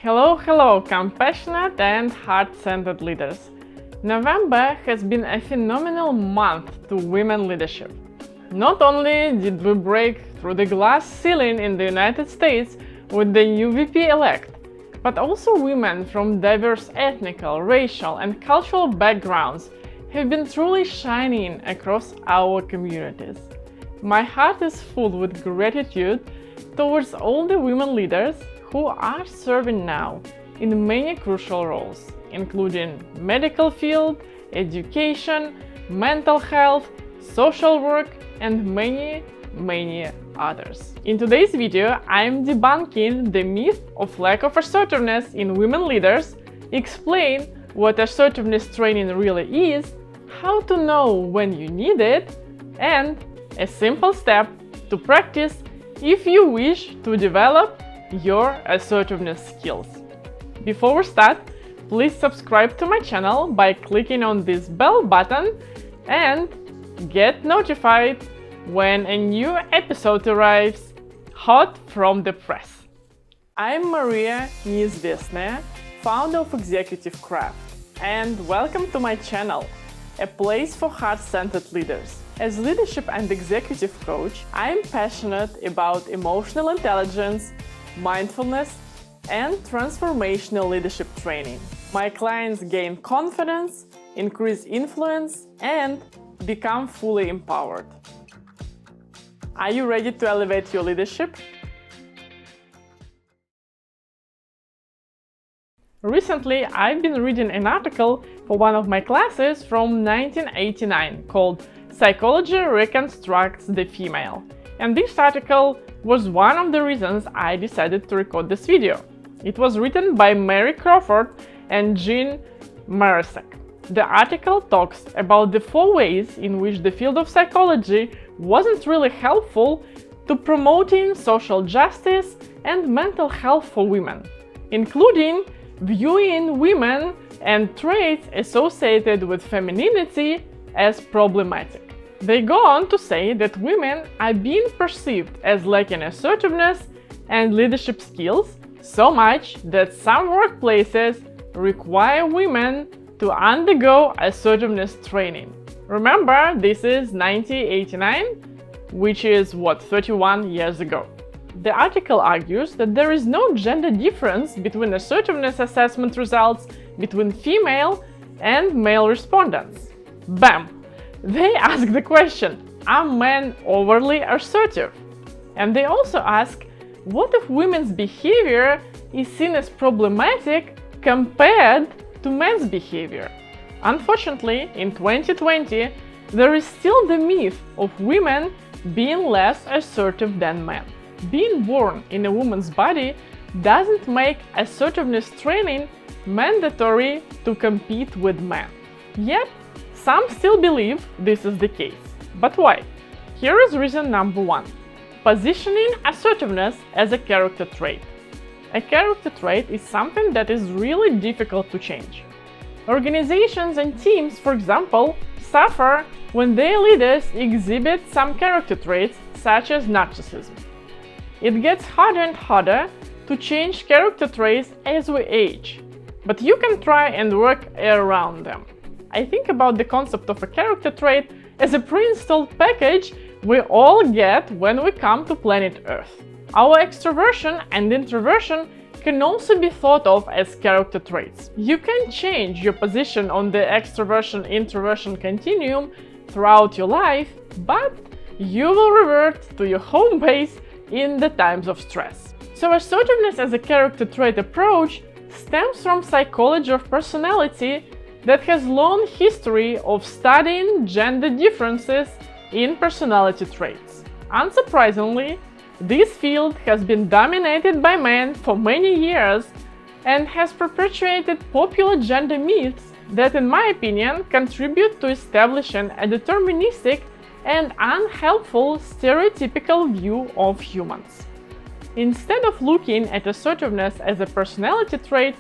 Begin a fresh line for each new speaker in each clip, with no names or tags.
Hello, compassionate and heart-centered leaders. November has been a phenomenal month to women leadership. Not only did we break through the glass ceiling in the United States with the new VP-elect, but also women from diverse ethnical, racial and cultural backgrounds have been truly shining across our communities. My heart is full with gratitude towards all the women leaders who are serving now in many crucial roles, including medical field, education, mental health, social work, and many others. In today's video, I'm debunking the myth of lack of assertiveness in women leaders, explain what assertiveness training really is, how to know when you need it, and a simple step to practice if you wish to develop your assertiveness skills. Before we start, please subscribe to my channel by clicking on this bell button and get notified when a new episode arrives hot from the press. I'm Neizvestnaya, founder of EXECUTIVECRAFT, and welcome to my channel, a place for heart-centered leaders. As leadership and executive coach, I'm passionate about emotional intelligence, mindfulness, and transformational leadership training. My clients gain confidence, increase influence, and become fully empowered. Are you ready to elevate your leadership? Recently, I've been reading an article for one of my classes from 1989 called Psychology Reconstructs the Female. And this article was one of the reasons I decided to record this video. It was written by Mary Crawford and Jean Marasek. The article talks about the 4 ways in which the field of psychology wasn't really helpful to promoting social justice and mental health for women, including viewing women and traits associated with femininity as problematic. They go on to say that women are being perceived as lacking assertiveness and leadership skills so much that some workplaces require women to undergo assertiveness training. Remember, this is 1989, which is 31 years ago. The article argues that there is no gender difference between assertiveness assessment results between female and male respondents. Bam! They ask the question, are men overly assertive? And they also ask, what if women's behavior is seen as problematic compared to men's behavior? Unfortunately, in 2020, there is still the myth of women being less assertive than men. Being born in a woman's body doesn't make assertiveness training mandatory to compete with men. Yet, some still believe this is the case. But why? Here is reason number 1. Positioning assertiveness as a character trait. A character trait is something that is really difficult to change. Organizations and teams, for example, suffer when their leaders exhibit some character traits, such as narcissism. It gets harder and harder to change character traits as we age, but you can try and work around them. I think about the concept of a character trait as a pre-installed package we all get when we come to planet Earth. Our extroversion and introversion can also be thought of as character traits. You can change your position on the extroversion-introversion continuum throughout your life, but you will revert to your home base in the times of stress. So assertiveness as a character trait approach stems from psychology of personality that has long history of studying gender differences in personality traits. Unsurprisingly, this field has been dominated by men for many years and has perpetuated popular gender myths that, in my opinion, contribute to establishing a deterministic and unhelpful stereotypical view of humans. Instead of looking at assertiveness as a personality trait,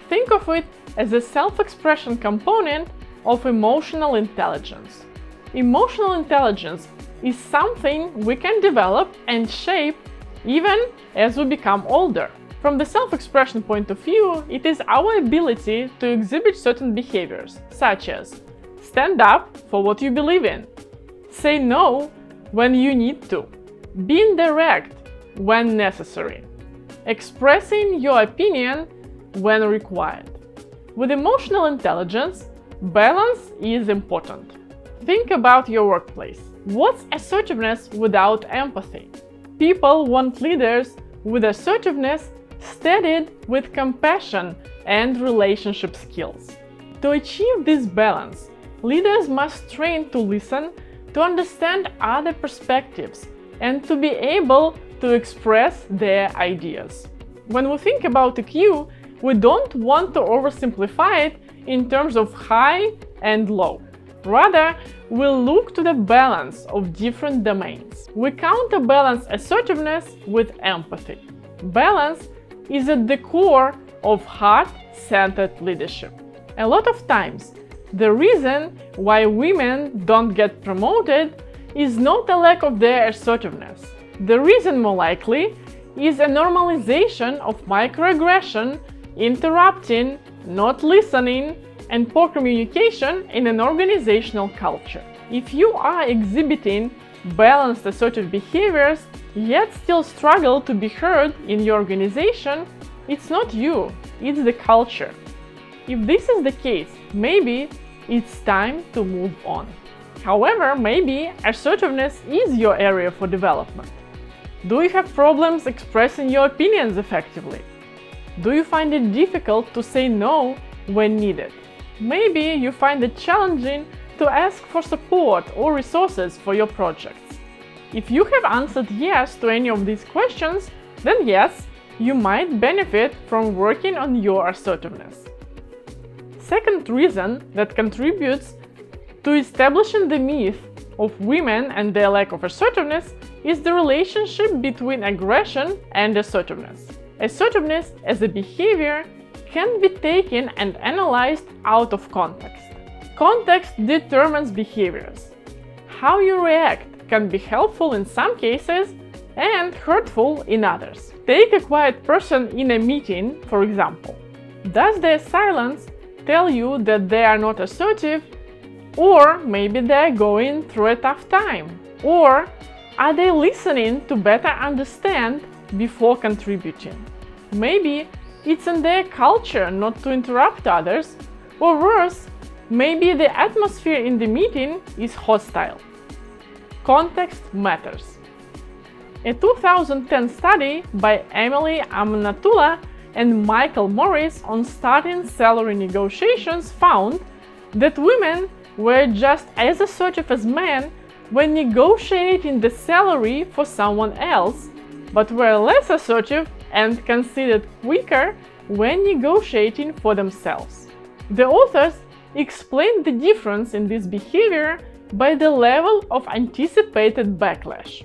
think of it as a self-expression component of emotional intelligence. Emotional intelligence is something we can develop and shape even as we become older. From the self-expression point of view, it is our ability to exhibit certain behaviors, such as stand up for what you believe in, say no when you need to, being direct when necessary, expressing your opinion when required. With emotional intelligence, balance is important. Think about your workplace. What's assertiveness without empathy? People want leaders with assertiveness studied with compassion and relationship skills. To achieve this balance, leaders must train to listen, to understand other perspectives, and to be able to express their ideas. When we think about EQ, we don't want to oversimplify it in terms of high and low. Rather, we'll look to the balance of different domains. We counterbalance assertiveness with empathy. Balance is at the core of heart-centered leadership. A lot of times, the reason why women don't get promoted is not a lack of their assertiveness. The reason, more likely, is a normalization of microaggression, interrupting, not listening, and poor communication in an organizational culture. If you are exhibiting balanced assertive behaviors, yet still struggle to be heard in your organization, it's not you, it's the culture. If this is the case, maybe it's time to move on. However, maybe assertiveness is your area for development. Do you have problems expressing your opinions effectively? Do you find it difficult to say no when needed? Maybe you find it challenging to ask for support or resources for your projects. If you have answered yes to any of these questions, then yes, you might benefit from working on your assertiveness. Second reason that contributes to establishing the myth of women and their lack of assertiveness is the relationship between aggression and assertiveness. Assertiveness as a behavior can be taken and analyzed out of context. Context determines behaviors. How you react can be helpful in some cases and hurtful in others. Take a quiet person in a meeting, for example. Does their silence tell you that they are not assertive, or maybe they are going through a tough time? Or are they listening to better understand before contributing? Maybe it's in their culture not to interrupt others, or worse, maybe the atmosphere in the meeting is hostile. Context matters. A 2010 study by Emily Amanatullah and Michael Morris on starting salary negotiations found that women were just as assertive as men when negotiating the salary for someone else, but were less assertive and considered quicker when negotiating for themselves. The authors explained the difference in this behavior by the level of anticipated backlash.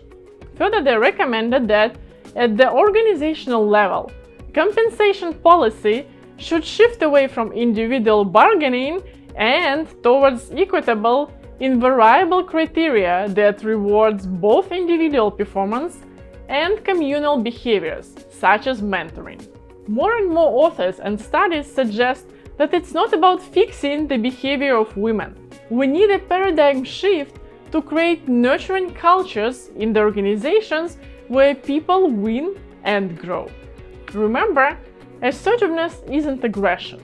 Further, they recommended that at the organizational level, compensation policy should shift away from individual bargaining and towards equitable, invariable criteria that rewards both individual performance and communal behaviors, such as mentoring. More and more authors and studies suggest that it's not about fixing the behavior of women. We need a paradigm shift to create nurturing cultures in the organizations where people win and grow. Remember, assertiveness isn't aggression.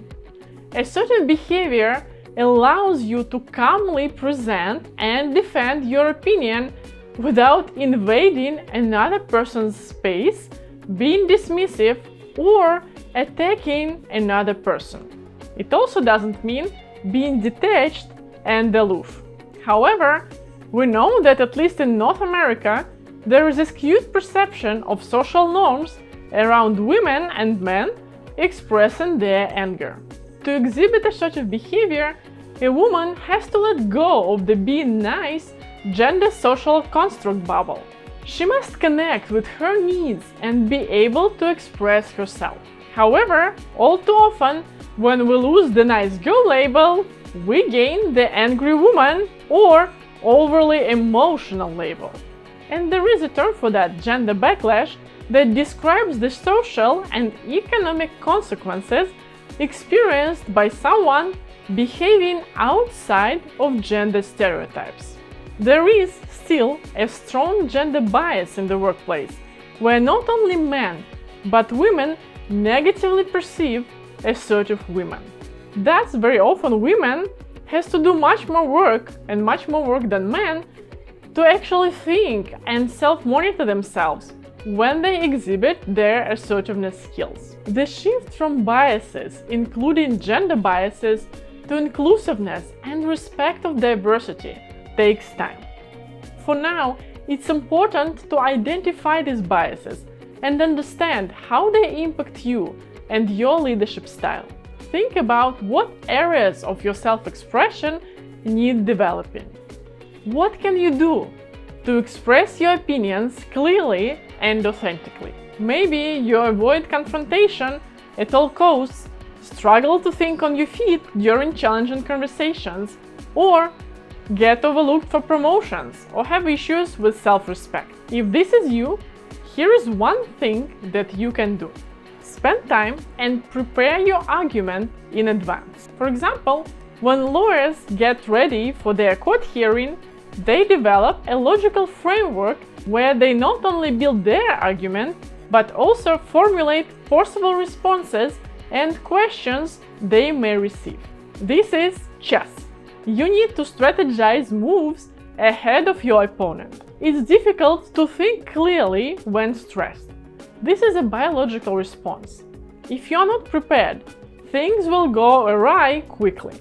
Assertive behavior allows you to calmly present and defend your opinion without invading another person's space, being dismissive, or attacking another person. It also doesn't mean being detached and aloof. However, we know that at least in North America, there is a skewed perception of social norms around women and men expressing their anger. To exhibit assertive behavior, a woman has to let go of the being nice gender social construct bubble. She must connect with her needs and be able to express herself. However, all too often, when we lose the nice girl label, we gain the angry woman or overly emotional label. And there is a term for that, gender backlash, that describes the social and economic consequences experienced by someone behaving outside of gender stereotypes. There is still a strong gender bias in the workplace, where not only men, but women negatively perceive assertive women. Thus, very often women has to do much more work than men to actually think and self-monitor themselves when they exhibit their assertiveness skills. The shift from biases, including gender biases, to inclusiveness and respect of diversity takes time. For now, it's important to identify these biases and understand how they impact you and your leadership style. Think about what areas of your self-expression need developing. What can you do to express your opinions clearly and authentically? Maybe you avoid confrontation at all costs, struggle to think on your feet during challenging conversations, or get overlooked for promotions, or have issues with self-respect. If this is you, here is one thing that you can do. Spend time and prepare your argument in advance. For example, when lawyers get ready for their court hearing, they develop a logical framework where they not only build their argument, but also formulate possible responses and questions they may receive. This is chess. You need to strategize moves ahead of your opponent. It's difficult to think clearly when stressed. This is a biological response. If you're not prepared, things will go awry quickly.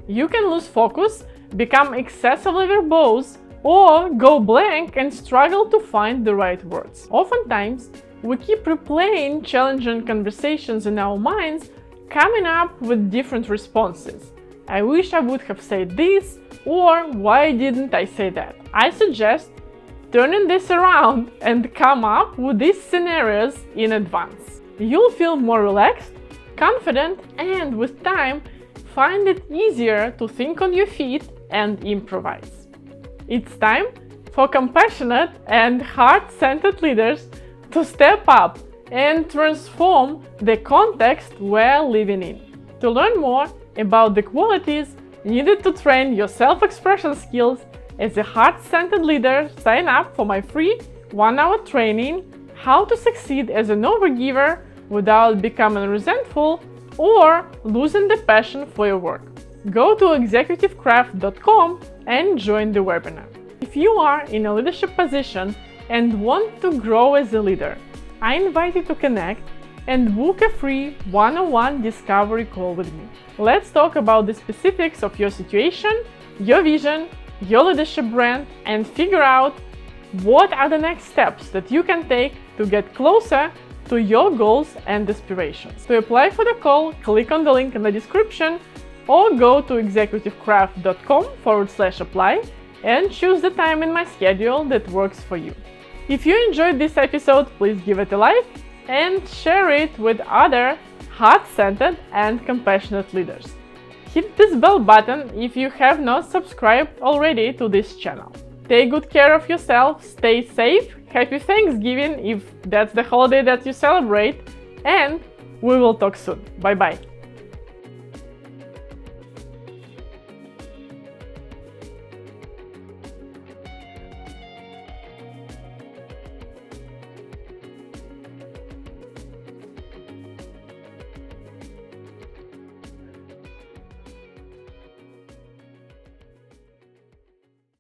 You can lose focus, become excessively verbose, or go blank and struggle to find the right words. Oftentimes, we keep replaying challenging conversations in our minds, coming up with different responses. I wish I would have said this, or why didn't I say that? I suggest turning this around and come up with these scenarios in advance. You'll feel more relaxed, confident, and with time, find it easier to think on your feet and improvise. It's time for compassionate and heart-centered leaders to step up and transform the context we're living in. To learn more about the qualities needed to train your self-expression skills as a heart-centered leader, sign up for my free 1-hour training, How to Succeed as an Overgiver Without Becoming Resentful or Losing the Passion for Your Work. Go to EXECUTIVECRAFT.com and join the webinar. If you are in a leadership position and want to grow as a leader, I invite you to connect and book a free one-on-one discovery call with me. Let's talk about the specifics of your situation, your vision, your leadership brand, and figure out what are the next steps that you can take to get closer to your goals and aspirations. To apply for the call, click on the link in the description or go to executivecraft.com/apply and choose the time in my schedule that works for you. If you enjoyed this episode, please give it a like and share it with other heart-centered and compassionate leaders. Hit this bell button if you have not subscribed already to this channel. Take good care of yourself, stay safe, happy Thanksgiving if that's the holiday that you celebrate, and we will talk soon. Bye bye.